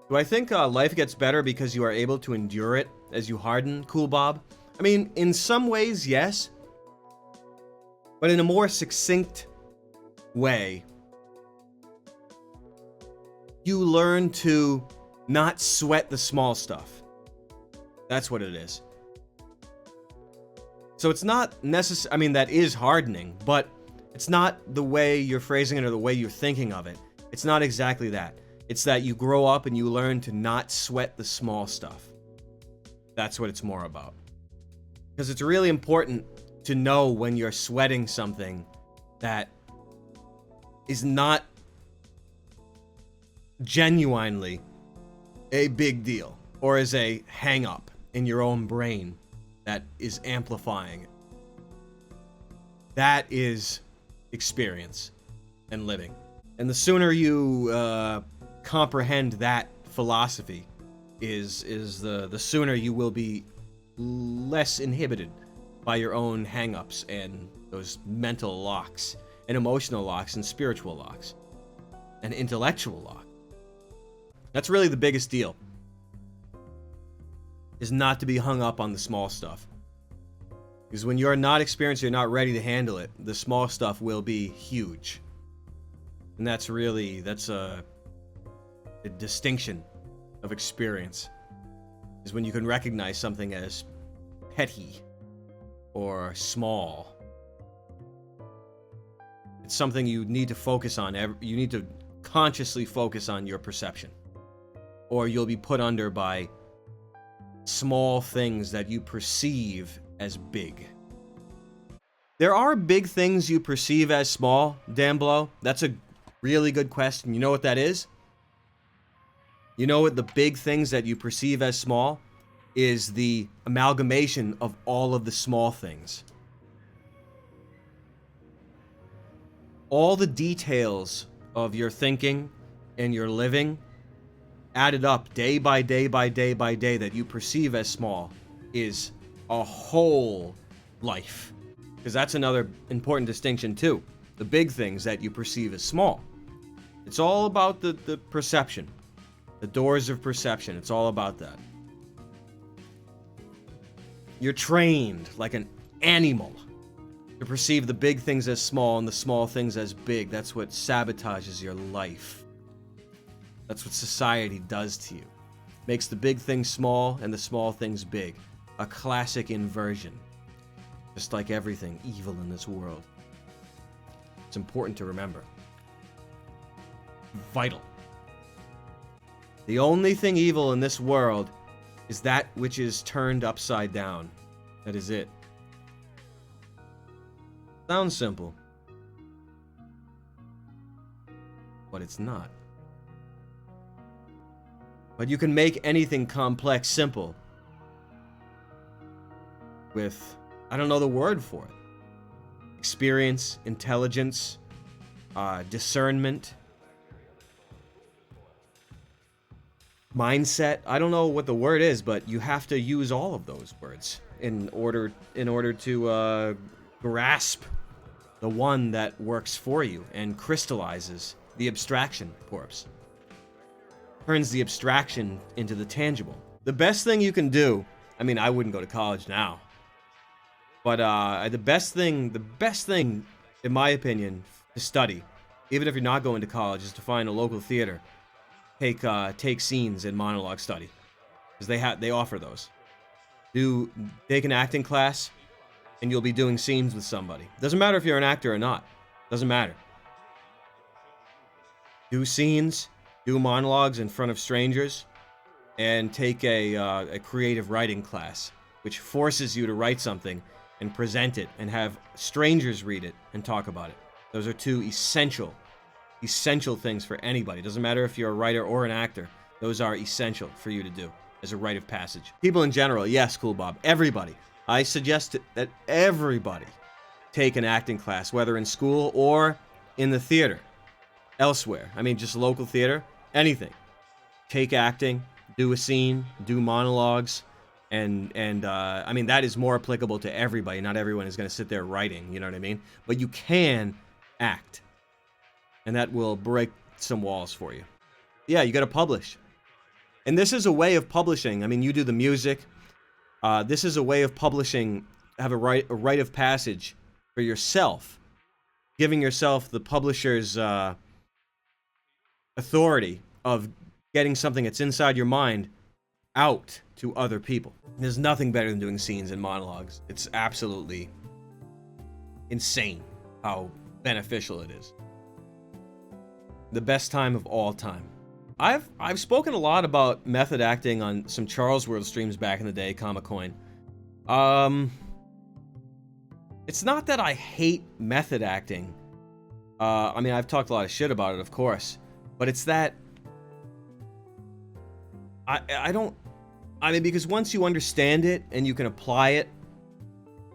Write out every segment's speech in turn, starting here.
Do I think life gets better because you are able to endure it as you harden, Cool Bob? I mean, in some ways, yes. But in a more succinct way, you learn to not sweat the small stuff. That's what it is. So it's not necessary. I mean, that is hardening, but it's not the way you're phrasing it or the way you're thinking of it. It's not exactly that. It's that you grow up and you learn to not sweat the small stuff. That's what it's more about. Because it's really important to know when you're sweating something that is not genuinely a big deal or is a hang up in your own brain that is amplifying it. That is experience and living. And the sooner you comprehend that philosophy is the sooner you will be less inhibited by your own hang-ups and those mental locks and emotional locks and spiritual locks and intellectual locks. That's really the biggest deal, is not to be hung up on the small stuff. Because when you're not experienced, you're not ready to handle it, the small stuff will be huge. And that's a distinction of experience, is when you can recognize something as petty or small. It's something you need to focus on. You need to consciously focus on your perception, or you'll be put under by small things that you perceive as big. There are big things you perceive as small, Dan Blow. That's a really good question. You know what that is? You know what the big things that you perceive as small is? The amalgamation of all of the small things. All the details of your thinking and your living added up day by day by day by day that you perceive as small is a whole life. Because that's another important distinction too. The big things that you perceive as small. It's all about the perception. The doors of perception. It's all about that. You're trained like an animal to perceive the big things as small and the small things as big. That's what sabotages your life. That's what society does to you. Makes the big things small and the small things big. A classic inversion. Just like everything evil in this world. It's important to remember. Vital. The only thing evil in this world is that which is turned upside down. That is it. Sounds simple. But it's not. But you can make anything complex simple with, I don't know the word for it. Experience, intelligence, discernment, mindset. I don't know what the word is, but you have to use all of those words in order to grasp the one that works for you and crystallizes the abstraction corpse. Turns the abstraction into the tangible. The best thing you can do, I mean, I wouldn't go to college now, but the best thing, in my opinion, to study, even if you're not going to college, is to find a local theater, take scenes in monologue study, because they offer those. Take an acting class, and you'll be doing scenes with somebody. Doesn't matter if you're an actor or not. Doesn't matter. Do scenes, do monologues in front of strangers, and take a creative writing class, which forces you to write something and present it and have strangers read it and talk about it. Those are two essential things for anybody. Doesn't matter if you're a writer or an actor. Those are essential for you to do as a rite of passage. People in general, yes, Cool Bob, everybody. I suggest that everybody take an acting class, whether in school or in the theater, elsewhere. I mean, just local theater, anything. Take acting, do a scene, do monologues, and I mean, that is more applicable to everybody. Not everyone is going to sit there writing, you know what I mean? But you can act, and that will break some walls for you. Yeah, you got to publish. And this is a way of publishing. I mean, you do the music. This is a way of publishing, have a rite of passage for yourself, giving yourself the publisher's authority of getting something that's inside your mind out to other people. There's nothing better than doing scenes and monologues. It's absolutely insane how beneficial it is. The best time of all time. I've spoken a lot about method acting on some Charles World streams back in the day, Comic-Coin. It's not that I hate method acting. I mean, I've talked a lot of shit about it, of course, but it's that I mean, because once you understand it and you can apply it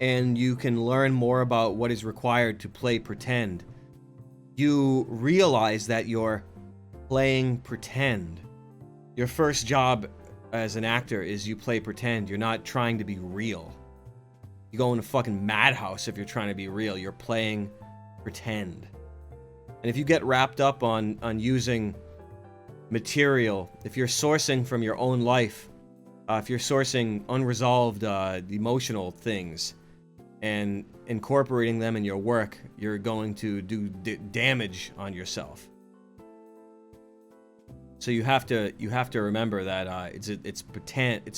and you can learn more about what is required to play pretend, you realize that you're playing pretend. Your first job as an actor is you play pretend. You're not trying to be real. You go in a fucking madhouse if you're trying to be real. You're playing pretend. And if you get wrapped up on using material, if you're sourcing from your own life, if you're sourcing unresolved emotional things and incorporating them in your work, you're going to do damage on yourself. So you have to remember that it's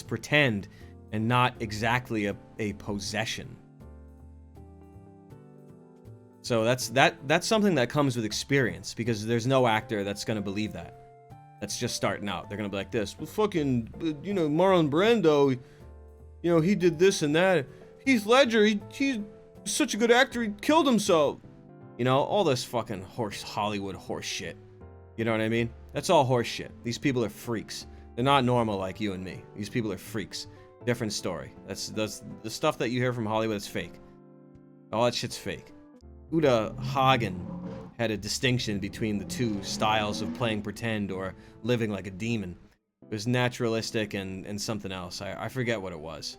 pretend and not exactly a possession. So that's something that comes with experience, because there's no actor that's gonna believe that. That's just starting out. They're gonna be like this. Well, fucking, Marlon Brando, he did this and that. Heath Ledger, he's such a good actor, he killed himself. All this fucking Hollywood horse shit. You know what I mean? That's all horse shit. These people are freaks. They're not normal like you and me. These people are freaks. Different story. That's the stuff that you hear from Hollywood is fake. All that shit's fake. Uta Hagen had a distinction between the two styles of playing pretend or living like a demon. It was naturalistic and something else. I forget what it was.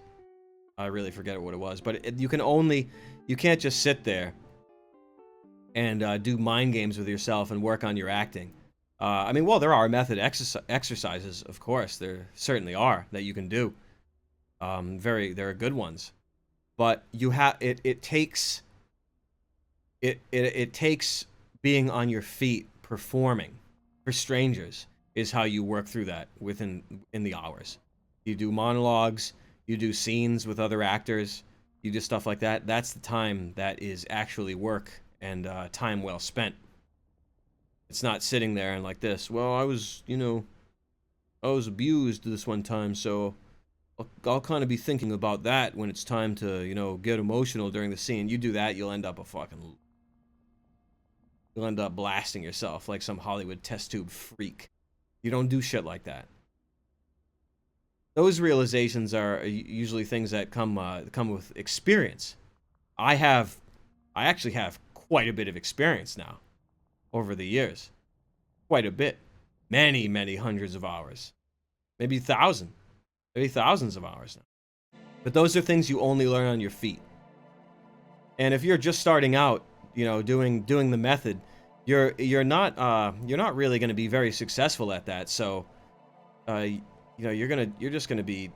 I really forget what it was. But you can't just sit there and do mind games with yourself and work on your acting. I mean, well, there are method exercises, of course. There certainly are that you can do. There are good ones, but it takes being on your feet, performing for strangers is how you work through that in the hours. You do monologues, you do scenes with other actors, you do stuff like that. That's the time that is actually work and time well spent. It's not sitting there and like this. Well, I was abused this one time, so I'll kind of be thinking about that when it's time to, get emotional during the scene. You do that, you'll end up blasting yourself like some Hollywood test tube freak. You don't do shit like that. Those realizations are usually things that come with experience. I actually have quite a bit of experience now over the years. Quite a bit. Many, many hundreds of hours. Maybe thousands of hours now. But those are things you only learn on your feet. And if you're just starting out, doing the method, you're not really going to be very successful at that. So, you're just going to be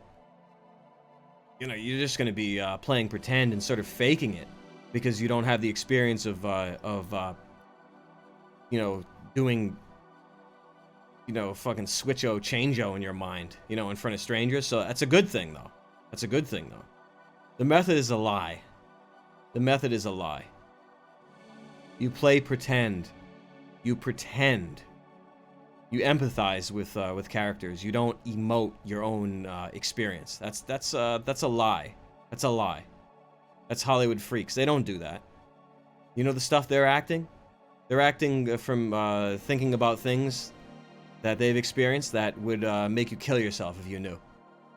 playing pretend and sort of faking it because you don't have the experience of doing fucking switcho changeo in your mind, in front of strangers. So that's a good thing though. The method is a lie. You play pretend. You pretend. You empathize with characters. You don't emote your own experience. That's a lie. That's a lie. That's Hollywood freaks. They don't do that. The stuff they're acting? They're acting from thinking about things that they've experienced that would make you kill yourself if you knew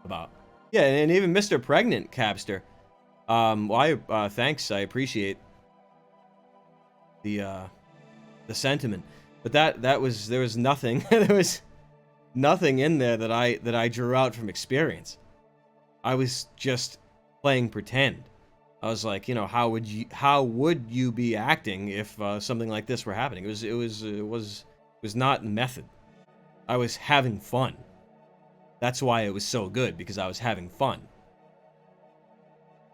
about. Yeah, and even Mr. Pregnant Capster. Thanks. I appreciate the sentiment, but there was nothing in there that I drew out from experience. I was just playing pretend. I was like, how would you be acting if something like this were happening? It was not method. I was having fun. That's why it was so good, because I was having fun.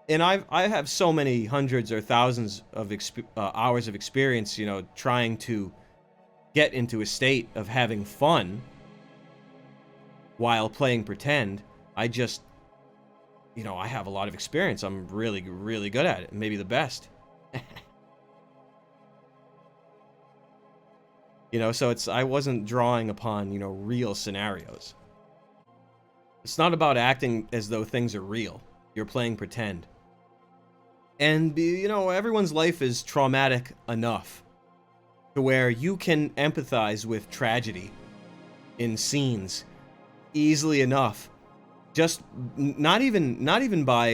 And I have so many hundreds or thousands of hours of experience, you know, trying to get into a state of having fun while playing pretend. I just, you know, I have a lot of experience. I'm really, really good at it. Maybe the best. You know, so I wasn't drawing upon, you know, real scenarios. It's not about acting as though things are real. You're playing pretend. And, you know, everyone's life is traumatic enough to where you can empathize with tragedy in scenes easily enough. Just not even by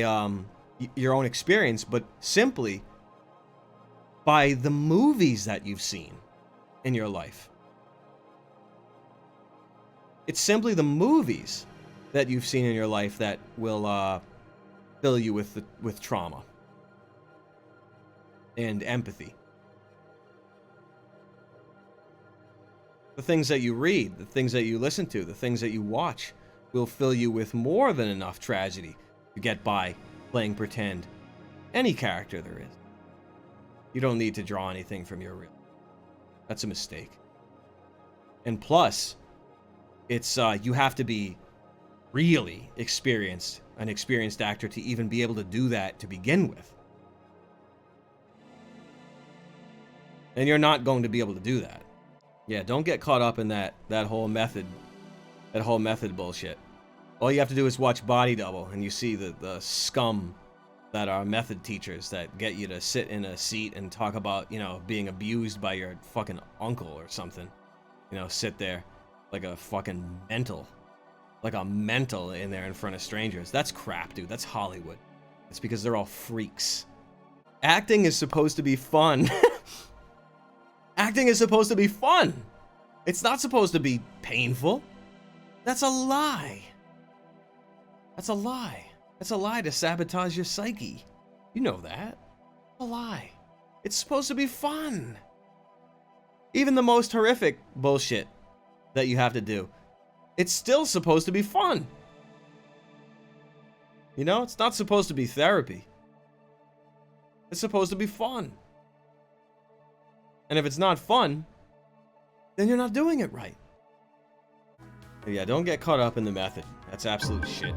your own experience, but simply by the movies that you've seen in your life. It's simply the movies that you've seen in your life that will fill you with trauma and empathy. The things that you read, the things that you listen to, the things that you watch will fill you with more than enough tragedy to get by playing pretend. Any character there is. You don't need to draw anything from your real. That's a mistake. And plus, it's you have to be really experienced, an experienced actor, to even be able to do that to begin with. And you're not going to be able to do that. Yeah, don't get caught up in that whole method bullshit. All you have to do is watch Body Double, and you see the scum that are method teachers that get you to sit in a seat and talk about, you know, being abused by your fucking uncle or something. You know, sit there like a fucking mental. Like a mental in there in front of strangers. That's crap, dude. That's Hollywood. It's because they're all freaks. Acting is supposed to be fun. Acting is supposed to be fun. It's not supposed to be painful. That's a lie. That's a lie. That's a lie to sabotage your psyche. You know that. A lie. It's supposed to be fun. Even the most horrific bullshit that you have to do, it's still supposed to be fun. You know, it's not supposed to be therapy. It's supposed to be fun. And if it's not fun, then you're not doing it right. But yeah, don't get caught up in the method. That's absolute shit.